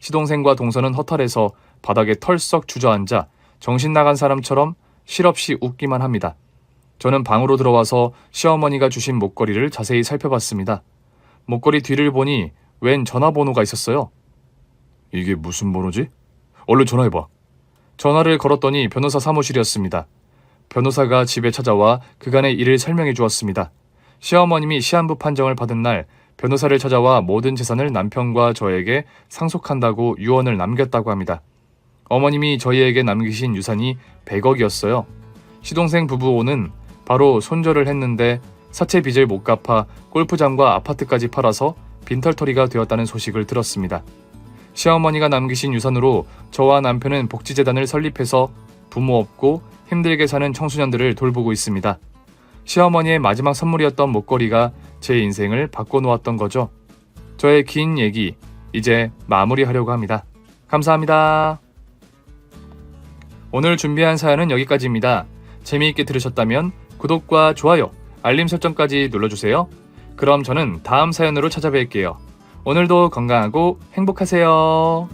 시동생과 동서는 허탈해서 바닥에 털썩 주저앉아 정신 나간 사람처럼 실없이 웃기만 합니다. 저는 방으로 들어와서 시어머니가 주신 목걸이를 자세히 살펴봤습니다. 목걸이 뒤를 보니 웬 전화번호가 있었어요. 이게 무슨 번호지? 얼른 전화해봐. 전화를 걸었더니 변호사 사무실이었습니다. 변호사가 집에 찾아와 그간의 일을 설명해 주었습니다. 시어머님이 시한부 판정을 받은 날 변호사를 찾아와 모든 재산을 남편과 저에게 상속한다고 유언을 남겼다고 합니다. 어머님이 저희에게 남기신 유산이 100억이었어요. 시동생 부부는 바로 손절을 했는데 사채 빚을 못 갚아 골프장과 아파트까지 팔아서 빈털터리가 되었다는 소식을 들었습니다. 시어머니가 남기신 유산으로 저와 남편은 복지재단을 설립해서 부모 없고 힘들게 사는 청소년들을 돌보고 있습니다. 시어머니의 마지막 선물이었던 목걸이가 제 인생을 바꿔놓았던 거죠. 저의 긴 얘기 이제 마무리하려고 합니다. 감사합니다. 오늘 준비한 사연은 여기까지입니다. 재미있게 들으셨다면 구독과 좋아요, 알림 설정까지 눌러주세요. 그럼 저는 다음 사연으로 찾아뵐게요. 오늘도 건강하고 행복하세요.